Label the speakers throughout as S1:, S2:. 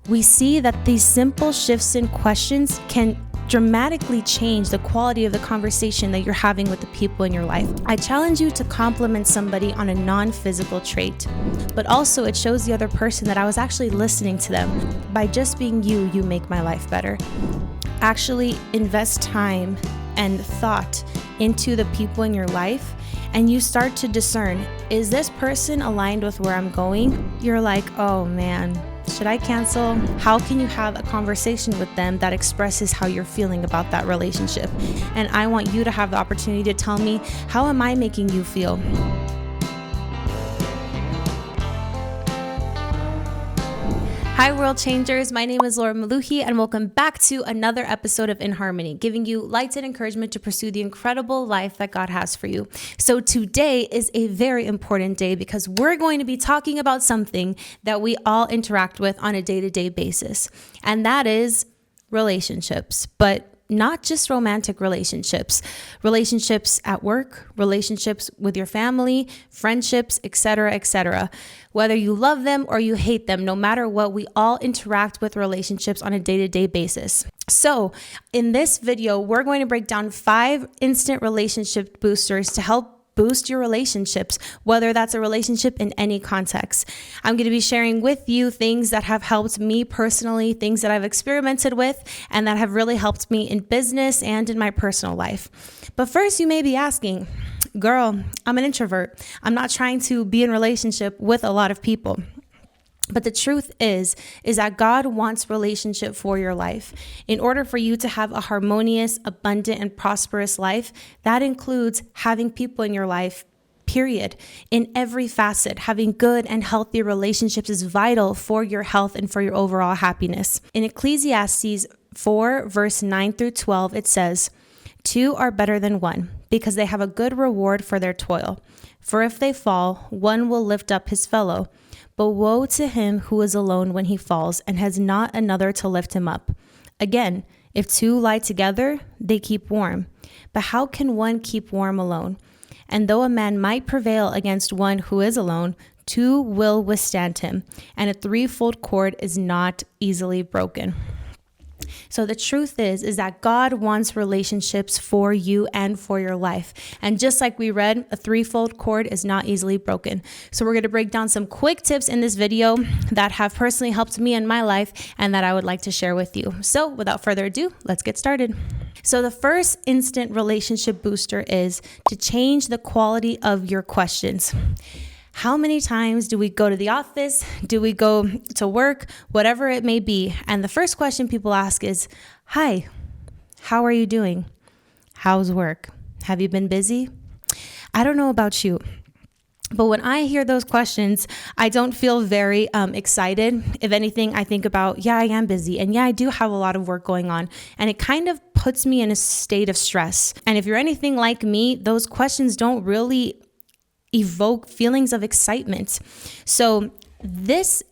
S1: We see that these simple shifts in questions can dramatically change the quality of the conversation that you're having with the people in your life. I challenge you to compliment somebody on a non-physical trait, but also it shows the other person that I was actually listening to them. By just being you, you make my life better. Actually invest time and thought into the people in your life, and you start to discern, is this person aligned with where I'm going? You're like, oh man, should I cancel? How can you have a conversation with them that expresses how you're feeling about that relationship? And I want you to have the opportunity to tell me, how am I making you feel? Hi world changers, my name is Laura Maluhi and welcome back to another episode of In Harmony, giving you light and encouragement to pursue the incredible life that God has for you. So today is a very important day because we're going to be talking about something that we all interact with on a day-to-day basis, and that is relationships, but not just romantic relationships at work, relationships with your family, friendships, etc., etc. Whether you love them or you hate them, no matter what, we all interact with relationships on a day-to-day basis. So in this video, we're going to break down 5 instant relationship boosters to help boost your relationships, whether that's a relationship in any context. I'm going to be sharing with you things that have helped me personally, things that I've experimented with, and that have really helped me in business and in my personal life. But first, you may be asking, girl, I'm an introvert. I'm not trying to be in a relationship with a lot of people. But the truth is that God wants relationship for your life. In order for you to have a harmonious, abundant, and prosperous life, that includes having people in your life, period. In every facet, having good and healthy relationships is vital for your health and for your overall happiness. In Ecclesiastes 4, verse 9 through 12, it says, 2 are better than 1, because they have a good reward for their toil. For if they fall, one will lift up his fellow. But woe to him who is alone when he falls and has not another to lift him up. Again, if 2 lie together, they keep warm. But how can one keep warm alone? And though a man might prevail against one who is alone, 2 will withstand him, and a threefold cord is not easily broken. So the truth is that God wants relationships for you and for your life. And just like we read, a threefold cord is not easily broken. So we're going to break down some quick tips in this video that have personally helped me in my life and that I would like to share with you. So without further ado, let's get started. So the first instant relationship booster is to change the quality of your questions. How many times do we go to the office? Do we go to work? Whatever it may be. And the first question people ask is, hi, how are you doing? How's work? Have you been busy? I don't know about you, but when I hear those questions, I don't feel very excited. If anything, I think about, yeah, I am busy. And yeah, I do have a lot of work going on. And it kind of puts me in a state of stress. And if you're anything like me, those questions don't really evoke feelings of excitement. So this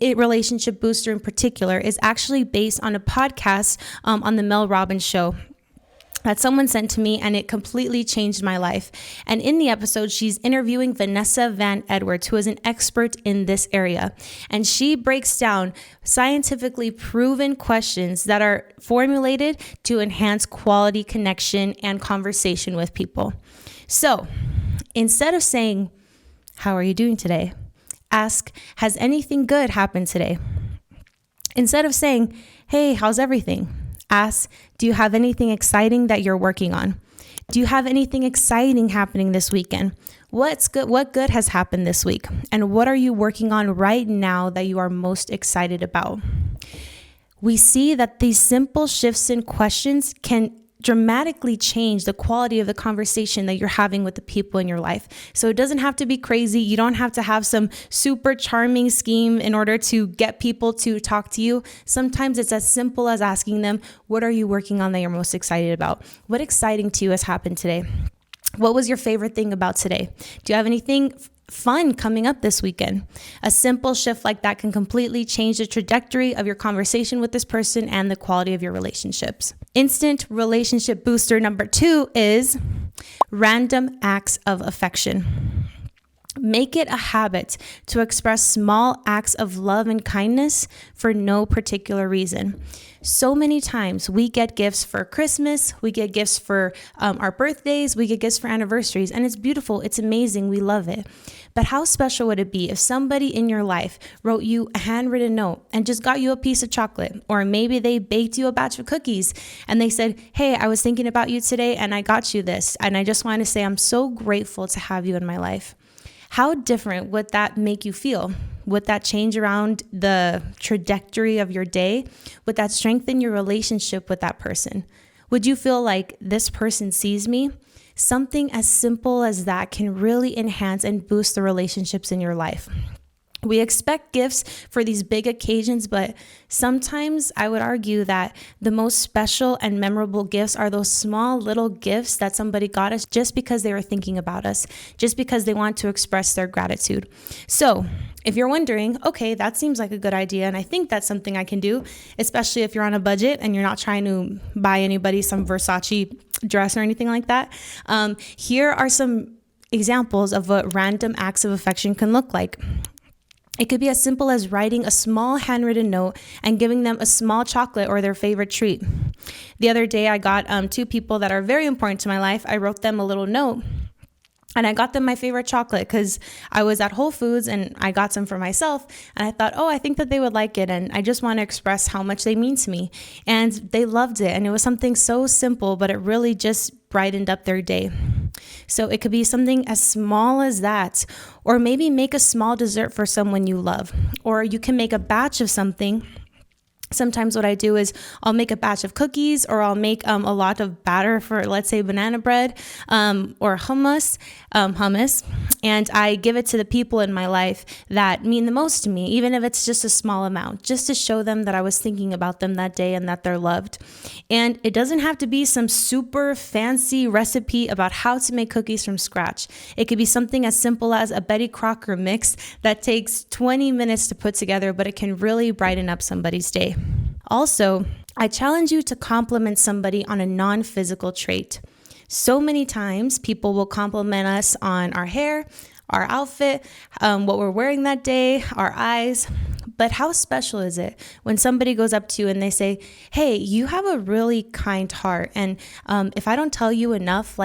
S1: relationship booster in particular is actually based on a podcast on the Robbin show that someone sent to me, and it completely changed my life. And in the episode, she's interviewing Vanessa Van Edwards, who is an expert in this area. And she breaks down scientifically proven questions that are formulated to enhance quality connection and conversation with people. So instead of saying, how are you doing today? Ask, has anything good happened today? Instead of saying, hey, how's everything? Ask, do you have anything exciting that you're working on? Do you have anything exciting happening this weekend? What's good? What good has happened this week? And what are you working on right now that you are most excited about? We see that these simple shifts in questions can dramatically change the quality of the conversation that you're having with the people in your life. So it doesn't have to be crazy. You don't have to have some super charming scheme in order to get people to talk to you. Sometimes it's as simple as asking them, what are you working on that you're most excited about? What exciting to you has happened today? What was your favorite thing about today? Do you have anything fun coming up this weekend? A simple shift like that can completely change the trajectory of your conversation with this person and the quality of your relationships. Instant relationship booster number 2 is random acts of affection. Make it a habit to express small acts of love and kindness for no particular reason. So many times we get gifts for Christmas, we get gifts for our birthdays, we get gifts for anniversaries, and it's beautiful, it's amazing, we love it. But how special would it be if somebody in your life wrote you a handwritten note and just got you a piece of chocolate? Or maybe they baked you a batch of cookies and they said, hey, I was thinking about you today and I got you this. And I just want to say I'm so grateful to have you in my life. How different would that make you feel? Would that change around the trajectory of your day? Would that strengthen your relationship with that person? Would you feel like this person sees me? Something as simple as that can really enhance and boost the relationships in your life. We expect gifts for these big occasions, but sometimes I would argue that the most special and memorable gifts are those small little gifts that somebody got us just because they were thinking about us, just because they want to express their gratitude. So if you're wondering, okay, that seems like a good idea, and I think that's something I can do, especially if you're on a budget and you're not trying to buy anybody some Versace dress or anything like that, here are some examples of what random acts of affection can look like. It could be as simple as writing a small handwritten note and giving them a small chocolate or their favorite treat. The other day, I got two people that are very important to my life. I wrote them a little note and I got them my favorite chocolate because I was at Whole Foods and I got some for myself. And I thought, I think that they would like it. And I just want to express how much they mean to me. And they loved it. And it was something so simple, but it really just brightened up their day. So it could be something as small as that, or maybe make a small dessert for someone you love, or you can make a batch of something. Sometimes what I do is I'll make a batch of cookies, or I'll make a lot of batter for, let's say, banana bread or hummus, and I give it to the people in my life that mean the most to me, even if it's just a small amount, just to show them that I was thinking about them that day and that they're loved. And it doesn't have to be some super fancy recipe about how to make cookies from scratch. It could be something as simple as a Betty Crocker mix that takes 20 minutes to put together, but it can really brighten up somebody's day. Also, I challenge you to compliment somebody on a non-physical trait. So many times people will compliment us on our hair, our outfit, what we're wearing that day, our eyes. But how special is it when somebody goes up to you and they say, hey, you have a really kind heart. And if I don't tell you enough,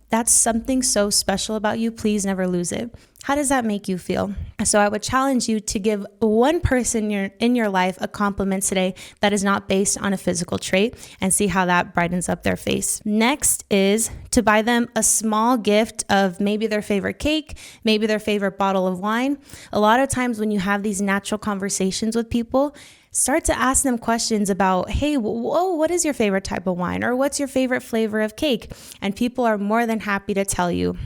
S1: that's something so special about you, please never lose it. How does that make you feel? So I would challenge you to give one person in your life a compliment today that is not based on a physical trait, and see how that brightens up their face. Next is to buy them a small gift of maybe their favorite cake, maybe their favorite bottle of wine. A lot of times when you have these natural conversations with people, start to ask them questions about, hey, what is your favorite type of wine? Or what's your favorite flavor of cake? And people are more than happy to tell you.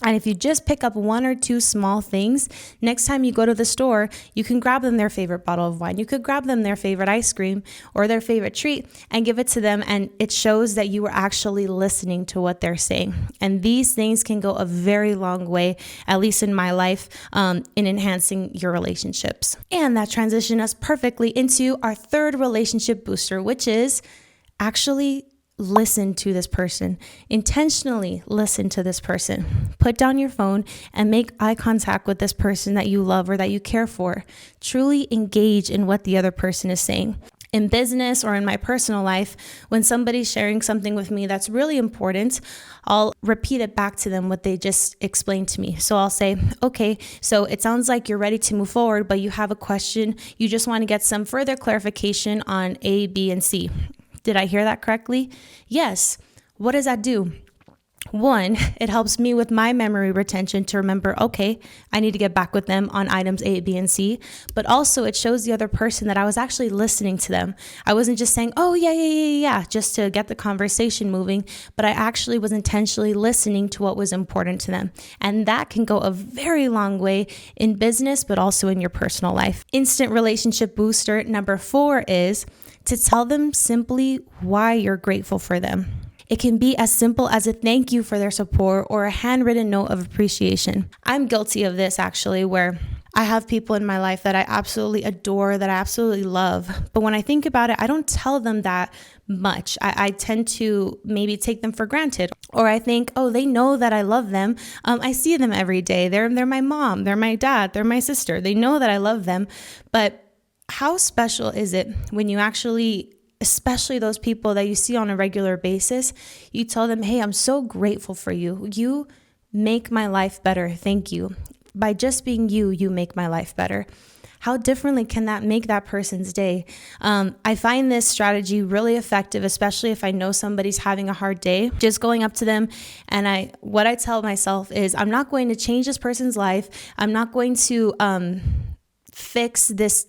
S1: And if you just pick up one or two small things, next time you go to the store, you can grab them their favorite bottle of wine. You could grab them their favorite ice cream or their favorite treat and give it to them. And it shows that you were actually listening to what they're saying. And these things can go a very long way, at least in my life, in enhancing your relationships. And that transitions us perfectly into our third relationship booster, which is actually listen to this person. Intentionally listen to this person. Put down your phone and make eye contact with this person that you love or that you care for. Truly engage in what the other person is saying. In business or in my personal life, when somebody's sharing something with me that's really important, I'll repeat it back to them what they just explained to me. So I'll say, okay, so it sounds like you're ready to move forward, but you have a question. You just want to get some further clarification on A, B, and C. Did I hear that correctly? Yes. What does that do? One, it helps me with my memory retention to remember, okay, I need to get back with them on items A, B, and C. But also it shows the other person that I was actually listening to them. I wasn't just saying, oh, yeah, just to get the conversation moving, but I actually was intentionally listening to what was important to them. And that can go a very long way in business, but also in your personal life. Instant relationship booster number 4 is to tell them simply why you're grateful for them. It can be as simple as a thank you for their support or a handwritten note of appreciation. I'm guilty of this actually, where I have people in my life that I absolutely adore, that I absolutely love. But when I think about it, I don't tell them that much. I tend to maybe take them for granted. Or I think, oh, they know that I love them. I see them every day. They're my mom, they're my dad, they're my sister. They know that I love them. But how special is it when you actually, especially those people that you see on a regular basis, you tell them, hey, I'm so grateful for you. You make my life better. Thank you. By just being you, you make my life better. How differently can that make that person's day? I find this strategy really effective, especially if I know somebody's having a hard day. Just going up to them, and what I tell myself is, I'm not going to change this person's life. I'm not going to fix this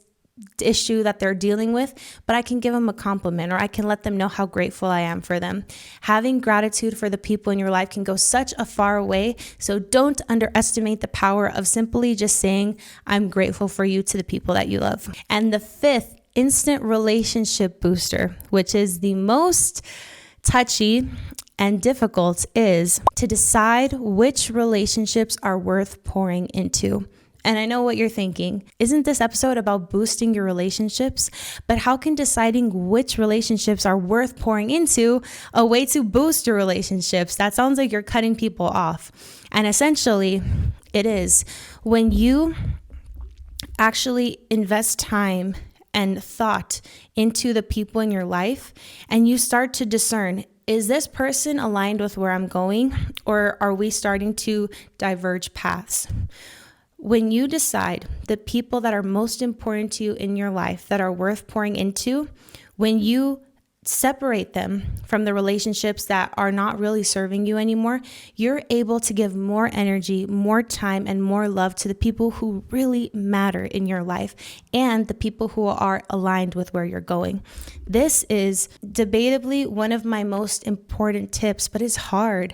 S1: issue that they're dealing with, but I can give them a compliment, or I can let them know how grateful I am for them. Having gratitude for the people in your life can go such a far way. So don't underestimate the power of simply just saying, I'm grateful for you, to the people that you love. And the fifth instant relationship booster, which is the most touchy and difficult, is to decide which relationships are worth pouring into. And I know what you're thinking. Isn't this episode about boosting your relationships? But how can deciding which relationships are worth pouring into a way to boost your relationships? That sounds like you're cutting people off. And essentially, it is. When you actually invest time and thought into the people in your life, and you start to discern, is this person aligned with where I'm going, or are we starting to diverge paths? When you decide the people that are most important to you in your life, that are worth pouring into, when you separate them from the relationships that are not really serving you anymore, you're able to give more energy, more time, and more love to the people who really matter in your life and the people who are aligned with where you're going. This is debatably one of my most important tips, but it's hard.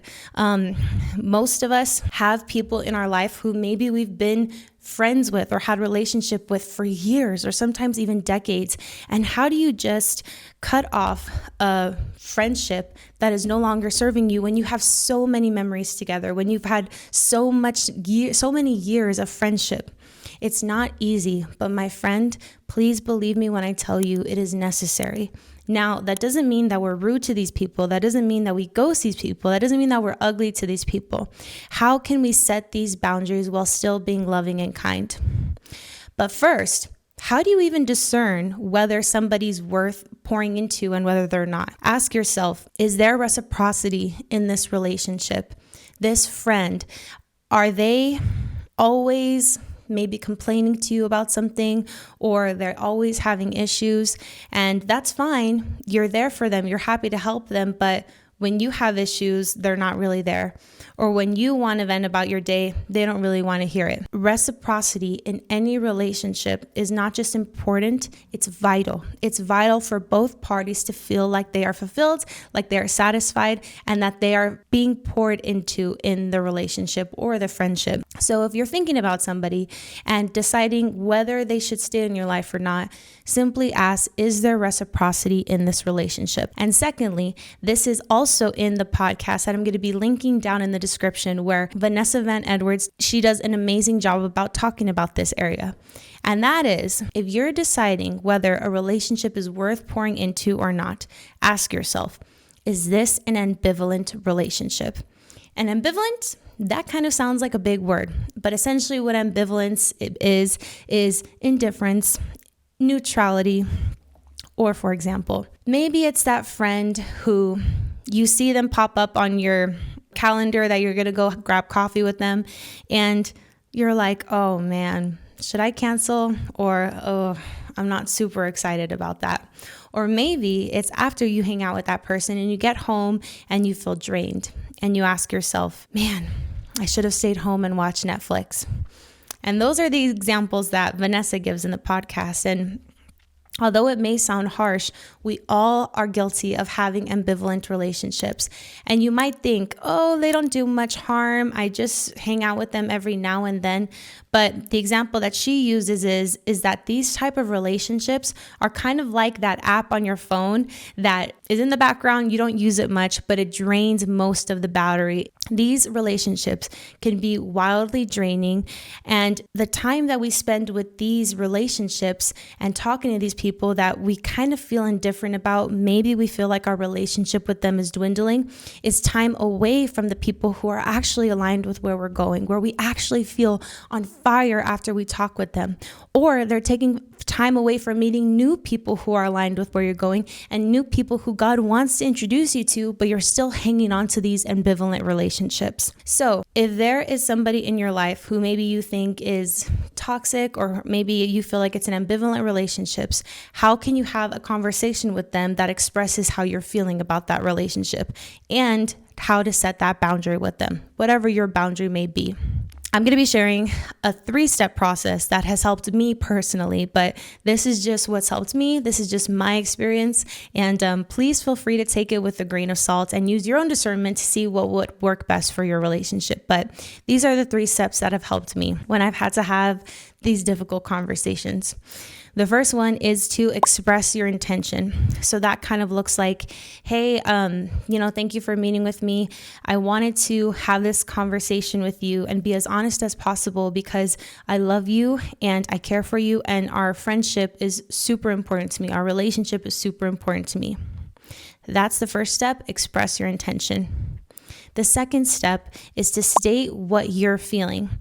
S1: Most of us have people in our life who maybe we've been friends with or had relationship with for years, or sometimes even decades. And how do you just cut off a friendship that is no longer serving you when you have so many memories together, when you've had so many years of friendship? It's not easy, but my friend, please believe me when I tell you it is necessary. Now, that doesn't mean that we're rude to these people. That doesn't mean that we ghost these people. That doesn't mean that we're ugly to these people. How can we set these boundaries while still being loving and kind? But first, how do you even discern whether somebody's worth pouring into and whether they're not? Ask yourself, is there reciprocity in this relationship? This friend, are they always maybe complaining to you about something, or they're always having issues? And that's fine. You're there for them. You're happy to help them. But when you have issues, they're not really there. Or when you want to vent about your day, they don't really want to hear it. Reciprocity in any relationship is not just important, it's vital. It's vital for both parties to feel like they are fulfilled, like they are satisfied, and that they are being poured into in the relationship or the friendship. So if you're thinking about somebody and deciding whether they should stay in your life or not, simply ask, is there reciprocity in this relationship? And secondly, this is also in the podcast that I'm going to be linking down in the description, where Vanessa Van Edwards, she does an amazing job about talking about this area. And that is, if you're deciding whether a relationship is worth pouring into or not, ask yourself, is this an ambivalent relationship? And ambivalent, that kind of sounds like a big word, but essentially what ambivalence is indifference, neutrality, or for example, maybe it's that friend who you see them pop up on your calendar that you're going to go grab coffee with them, and you're like, oh man, should I cancel? Or, oh, I'm not super excited about that. Or maybe it's after you hang out with that person and you get home and you feel drained and you ask yourself, man, I should have stayed home and watched Netflix. And those are the examples that Vanessa gives in the podcast. And Although it may sound harsh, we all are guilty of having ambivalent relationships. And you might think, oh, they don't do much harm. I just hang out with them every now and then. But the example that she uses is that these type of relationships are kind of like that app on your phone that is in the background. You don't use it much, but it drains most of the battery. These relationships can be wildly draining. And the time that we spend with these relationships and talking to these people that we kind of feel indifferent about, maybe we feel like our relationship with them is dwindling, is time away from the people who are actually aligned with where we're going, where we actually feel on fire after we talk with them. Or they're taking time away from meeting new people who are aligned with where you're going and new people who God wants to introduce you to, but you're still hanging on to these ambivalent relationships. So if there is somebody in your life who maybe you think is toxic, or maybe you feel like it's an ambivalent relationships, how can you have a conversation with them that expresses how you're feeling about that relationship and how to set that boundary with them, whatever your boundary may be? I'm going to be sharing a 3-step process that has helped me personally, but this is just what's helped me. This is just my experience. And please feel free to take it with a grain of salt and use your own discernment to see what would work best for your relationship. But these are the 3 steps that have helped me when I've had to have these difficult conversations. The first one is to express your intention. So that kind of looks like, hey, thank you for meeting with me. I wanted to have this conversation with you and be as honest as possible because I love you and I care for you, and our friendship is super important to me. Our relationship is super important to me. That's the first step, express your intention. The second step is to state what you're feeling.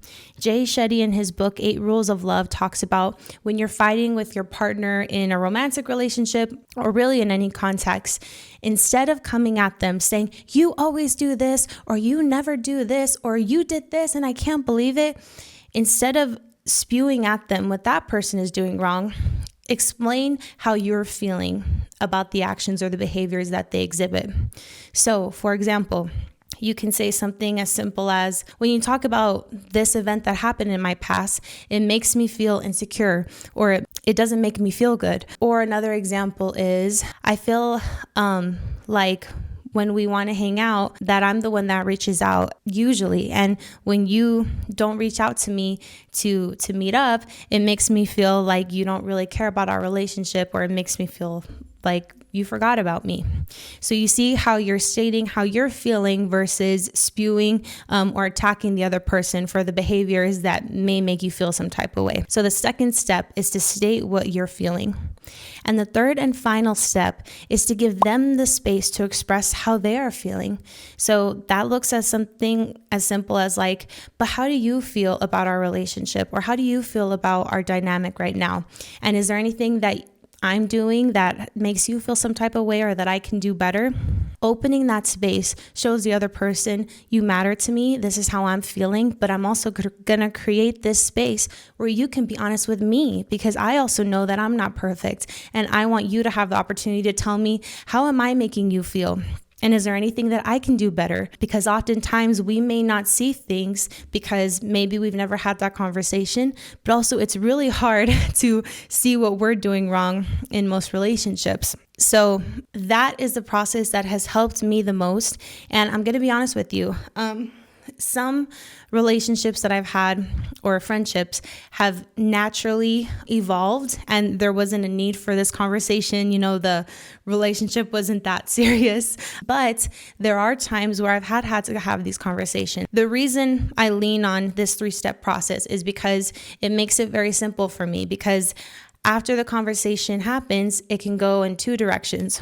S1: Jay Shetty, in his book, 8 Rules of Love, talks about when you're fighting with your partner in a romantic relationship or really in any context, instead of coming at them saying, you always do this, or you never do this, or you did this and I can't believe it, instead of spewing at them what that person is doing wrong, explain how you're feeling about the actions or the behaviors that they exhibit. So, for example, you can say something as simple as, when you talk about this event that happened in my past, it makes me feel insecure, or it doesn't make me feel good. Or another example is, I feel like when we want to hang out, that I'm the one that reaches out usually. And when you don't reach out to me to meet up, it makes me feel like you don't really care about our relationship, or it makes me feel like you forgot about me. So you see how you're stating how you're feeling versus spewing or attacking the other person for the behaviors that may make you feel some type of way. So the second step is to state what you're feeling. And the third and final step is to give them the space to express how they are feeling. So that looks at something as simple as like, but how do you feel about our relationship? Or how do you feel about our dynamic right now? And is there anything that I'm doing that makes you feel some type of way, or that I can do better? Opening that space shows the other person, you matter to me. This is how I'm feeling, but I'm also going to create this space where you can be honest with me, because I also know that I'm not perfect. And I want you to have the opportunity to tell me, how am I making you feel? And is there anything that I can do better? Because oftentimes we may not see things because maybe we've never had that conversation, but also it's really hard to see what we're doing wrong in most relationships. So that is the process that has helped me the most. And I'm going to be honest with you. Some relationships that I've had, or friendships, have naturally evolved, and there wasn't a need for this conversation. The relationship wasn't that serious, but there are times where I've had to have these conversations. The reason I lean on this 3-step process is because it makes it very simple for me, because after the conversation happens, it can go in 2 directions.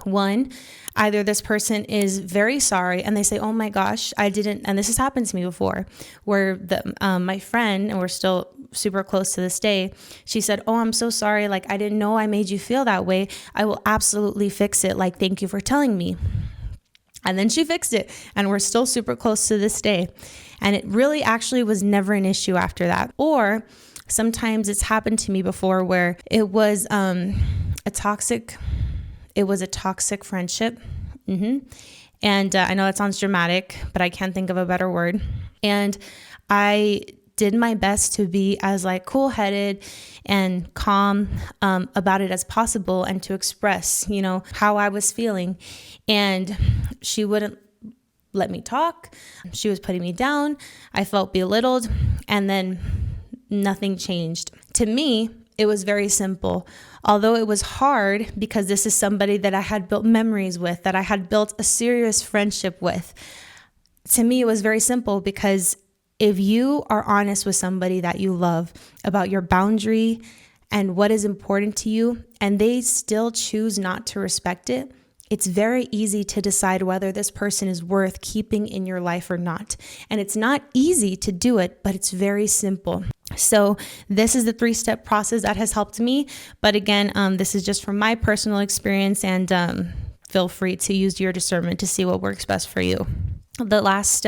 S1: One, either this person is very sorry and they say, oh my gosh, I didn't, and this has happened to me before, where my friend, and we're still super close to this day, she said, oh, I'm so sorry. Like, I didn't know I made you feel that way. I will absolutely fix it. Like, thank you for telling me. And then she fixed it, and we're still super close to this day. And it really actually was never an issue after that. Or sometimes it's happened to me before where it was a toxic friendship. And I know that sounds dramatic, but I can't think of a better word. And I did my best to be as like cool-headed and calm about it as possible, and to express, how I was feeling. And she wouldn't let me talk. She was putting me down. I felt belittled, and then nothing changed. To me, it was very simple. Although it was hard, because this is somebody that I had built memories with, that I had built a serious friendship with. To me, it was very simple, because if you are honest with somebody that you love about your boundary and what is important to you, and they still choose not to respect it, it's very easy to decide whether this person is worth keeping in your life or not. And it's not easy to do it, but it's very simple. So this is the 3-step process that has helped me. But again, this is just from my personal experience, and feel free to use your discernment to see what works best for you. The last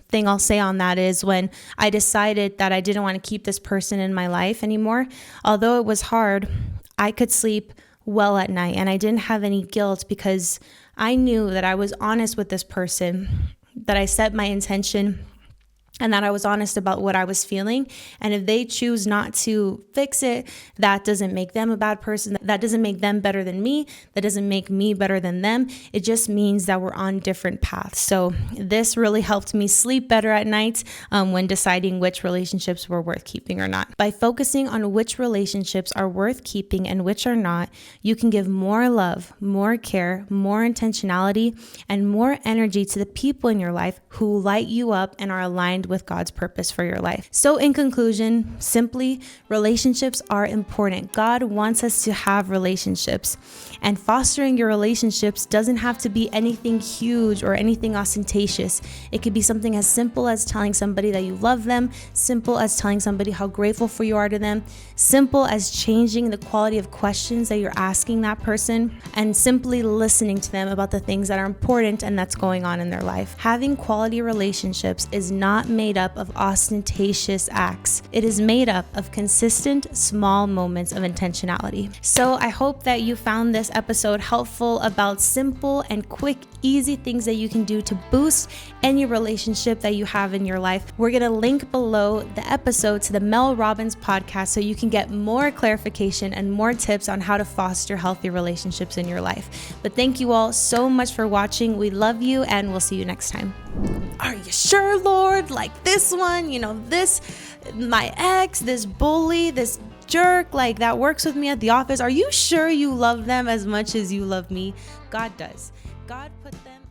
S1: thing I'll say on that is, when I decided that I didn't want to keep this person in my life anymore, although it was hard, I could sleep well at night, and I didn't have any guilt, because I knew that I was honest with this person, that I set my intention, and that I was honest about what I was feeling. And if they choose not to fix it, that doesn't make them a bad person. That doesn't make them better than me. That doesn't make me better than them. It just means that we're on different paths. So this really helped me sleep better at night when deciding which relationships were worth keeping or not. By focusing on which relationships are worth keeping and which are not, you can give more love, more care, more intentionality, and more energy to the people in your life who light you up and are aligned with God's purpose for your life. So in conclusion, simply, relationships are important. God wants us to have relationships, and fostering your relationships doesn't have to be anything huge or anything ostentatious. It could be something as simple as telling somebody that you love them, simple as telling somebody how grateful for you are to them, simple as changing the quality of questions that you're asking that person, and simply listening to them about the things that are important and that's going on in their life. Having quality relationships is not made up of ostentatious acts. It is made up of consistent, small moments of intentionality. So I hope that you found this episode helpful about simple and quick, easy things that you can do to boost any relationship that you have in your life. We're going to link below the episode to the Mel Robbins podcast so you can get more clarification and more tips on how to foster healthy relationships in your life. But thank you all so much for watching. We love you, and we'll see you next time. Are you sure, Lord? Like this one, this, my ex, this bully, this jerk, like that works with me at the office. Are you sure you love them as much as you love me? God does. God put them